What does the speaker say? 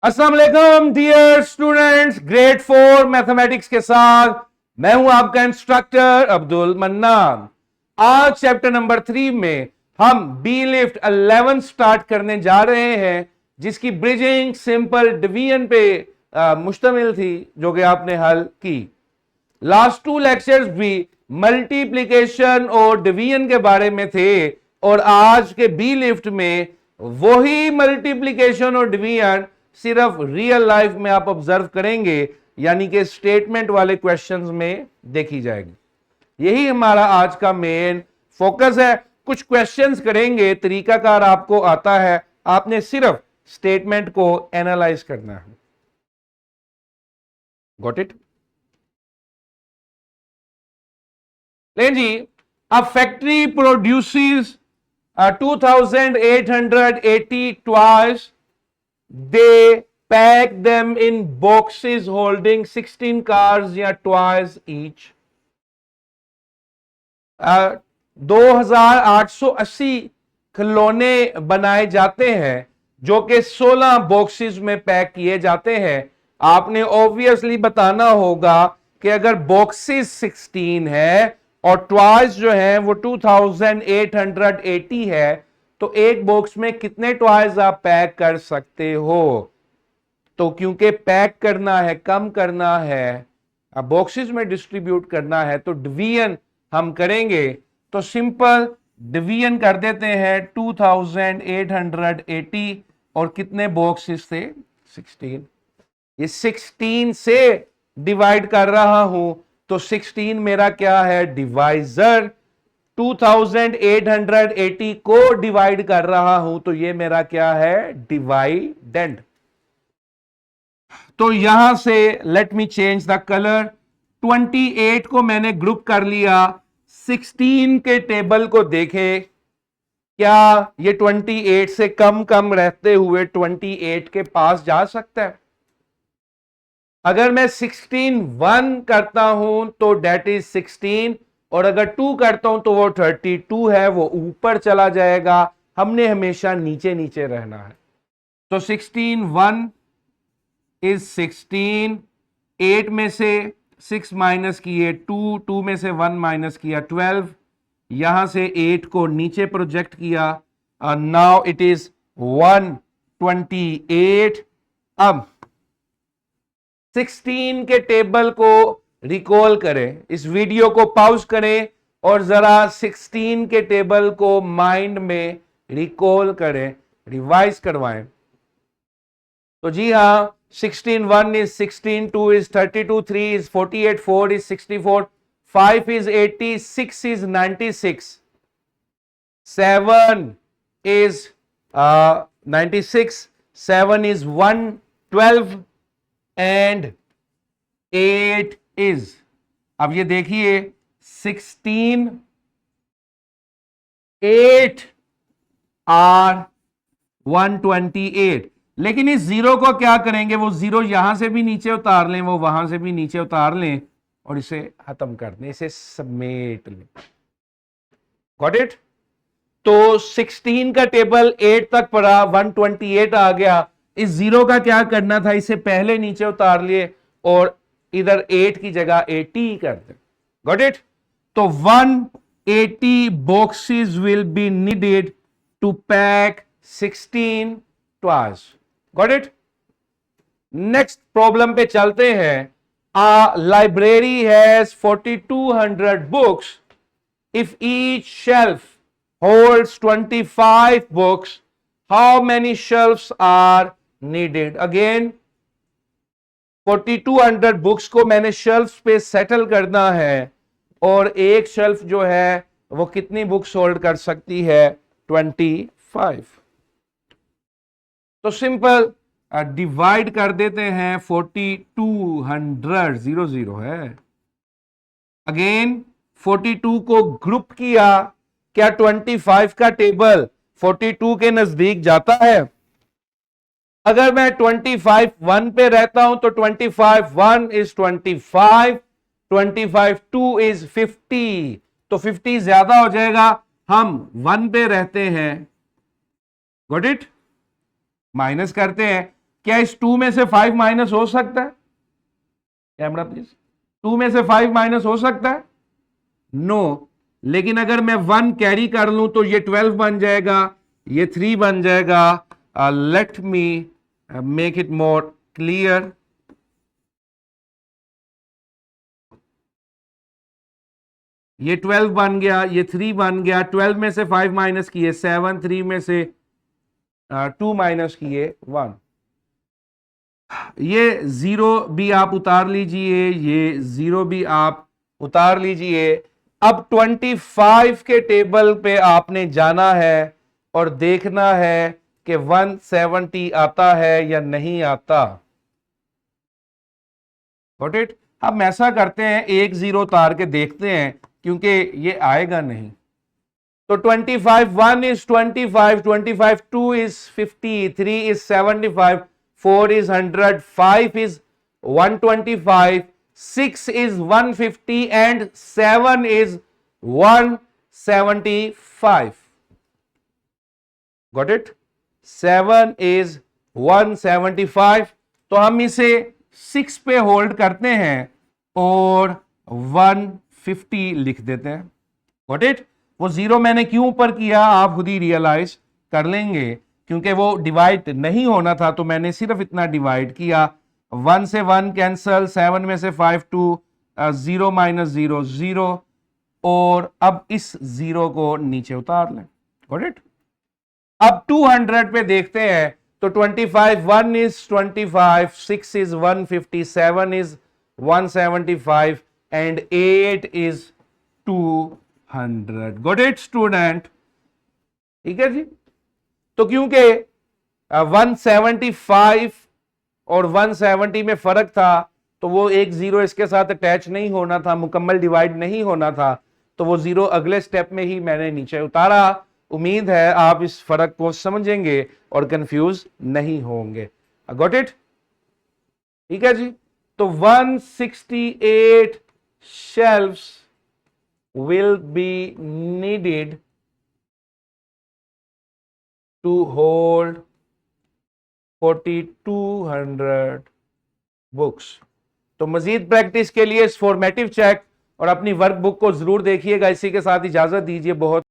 अस्सलाम वालेकुम dear students, grade 4 mathematics के साथ मैं हूं आपका इंस्ट्रक्टर अब्दुल मन्नान। आज चैप्टर नंबर 3 में हम बी लिफ्ट 11 स्टार्ट करने जा रहे हैं, जिसकी ब्रिजिंग सिंपल डिवीजन पे मुश्तमिल थी, जो कि आपने हल की। लास्ट 2 लेक्चर्स भी मल्टीप्लिकेशन और डिवीजन के बारे में थे, और आज के बी लिफ्ट में वही मल्टीप्लिकेशन और डिवीजन सिर्फ रियल लाइफ में आप ऑब्जर्व करेंगे, यानी कि स्टेटमेंट वाले क्वेश्चंस में देखी जाएगी। यही हमारा आज का मेन फोकस है। कुछ क्वेश्चंस करेंगे, तरीकाकार आपको आता है, आपने सिर्फ स्टेटमेंट को एनालाइज करना है। Got it? लेकिन जी, a factory produces 2880 toys. They pack them in boxes holding 16 cars या toys each. 2880 खिलौने बनाए जाते हैं, जो कि 16 बॉक्सेस में पैक किए जाते हैं। आपने ऑब्वियसली बताना होगा कि अगर बॉक्सेस 16 है और टॉयज जो है वो 2880 है, तो एक बॉक्स में कितने टॉयज आप पैक कर सकते हो। तो क्योंकि पैक करना है, कम करना है, अब बॉक्सेस में डिस्ट्रीब्यूट करना है, तो डिवीजन हम करेंगे। तो सिंपल डिवीजन कर देते हैं 2880, और कितने बॉक्सेस थे? 16। ये 16 से डिवाइड कर रहा हूं, तो 16 मेरा क्या है? डिवाइजर। 2880 को डिवाइड कर रहा हूं, तो ये मेरा क्या है? डिवाइडेंड। तो यहां से let me change the colour. 28 को मैंने ग्रुप कर लिया। 16 के टेबल को देखें, क्या ये 28 से कम कम रहते हुए 28 के पास जा सकता है? अगर मैं 16 1 करता हूं तो डेट इज 16, और अगर 2 करता हूं तो वो 32 है, वो ऊपर चला जाएगा। हमने हमेशा नीचे नीचे रहना है। तो 16 1 इज 16, 8 में से 6 माइनस किए 2, 2 में से 1 माइनस किया 12, यहां से 8 को नीचे प्रोजेक्ट किया। Now it is 128। अब 16 के टेबल को रिकॉल करें, इस वीडियो को पॉज करें और जरा 16 के टेबल को माइंड में रिकॉल करें, रिवाइज करवाएं। तो जी हां, 16 1 is 16, 2 is 32, 3 is 48, 4 is 64, 5 is 80, 6 is 96, 7 is 96, 7 is 112 and 8 is, अब ये देखिए 16, 8 are 128। लेकिन इस जीरो को क्या करेंगे? वो जीरो यहां से भी नीचे उतार लें, वो वहां से भी नीचे उतार लें, और इसे खत्म कर दें, इसे समेट लें। Got it? तो 16 का टेबल 8 तक पड़ा, 128 आ गया। इस जीरो का क्या करना था? इसे पहले नीचे उतार लिए और इधर 8 की जगह 80 कर दें। Got it? तो 180 boxes will be needed to pack 16 toys. Got it? Next problem पे चलते हैं। A library has 4200 books. If each shelf holds 25 books, how many shelves are needed? Again, 4200 books को मैंने शेल्फ पे सेटल करना है, और एक शेल्फ जो है वो कितनी बुक्स होल्ड कर सकती है? 25। तो सिंपल डिवाइड कर देते हैं। 4200 00 है। अगेन 42 को ग्रुप किया, क्या 25 का टेबल 42 के नजदीक जाता है? अगर मैं 25 1 पे रहता हूं तो 25 1 इज 25, 25 2 इज 50, तो 50 ज्यादा हो जाएगा। हम 1 पे रहते हैं। Got it? माइनस करते हैं, क्या इस 2 में से 5 माइनस हो सकता है? कैमरा प्लीज, 2 में से 5 माइनस हो सकता है? नो। लेकिन अगर मैं 1 कैरी कर लूं तो ये 12 बन जाएगा, ये 3 बन जाएगा। Let me make it more clear. ये 12 बन गया, ये 3 बन गया, 12 में से 5 माइनस किए 7, 3 में से 2 माइनस किए 1। ये 0 भी आप उतार लीजिए, ये 0 भी आप उतार लीजिए। अब 25 के टेबल पे आपने जाना है और देखना है कि 170 आता है या नहीं आता। Got it? हम ऐसा करते हैं, एक 0 उतार के देखते हैं, क्योंकि ये आएगा नहीं। तो 25, 1 is 25, 25, 2 is 50, 3 is 75, 4 is 100, 5 is 125, 6 is 150 and 7 is 175. Got it? 7 is 175. तो हम इसे 6 पे होल्ड करते हैं और 150 लिख देते हैं। Got it? वो 0 मैंने क्यों ऊपर किया आप खुद ही रियलाइज कर लेंगे, क्योंकि वो डिवाइड नहीं होना था, तो मैंने सिर्फ इतना डिवाइड किया। 1 से 1 कैंसल, 7 में से 5 2, 0 माइनस 0 0, और अब इस 0 को नीचे उतार लें। Got it? अब 200 पे देखते हैं, तो 25, 1 is 25, 6 is 150, 7 is 175 and 8 is 200. Got it student? ठीक है जी। तो क्योंकि 175 और 170 में फर्क था, तो वो एक 0 इसके साथ अटैच नहीं होना था, मुकम्मल डिवाइड नहीं होना था, तो वो 0 अगले स्टेप में ही मैंने नीचे उतारा। उम्मीद है आप इस फर्क को समझेंगे और कंफ्यूज नहीं होंगे। Got it? ठीक है जी। तो 168 shelves will be needed to hold 4200 books. तो मजीद प्रैक्टिस के लिए इस फॉर्मेटिव चेक और अपनी वर्कबुक को जरूर देखिएगा। इसी के साथ इजाजत दीजिए। बहुत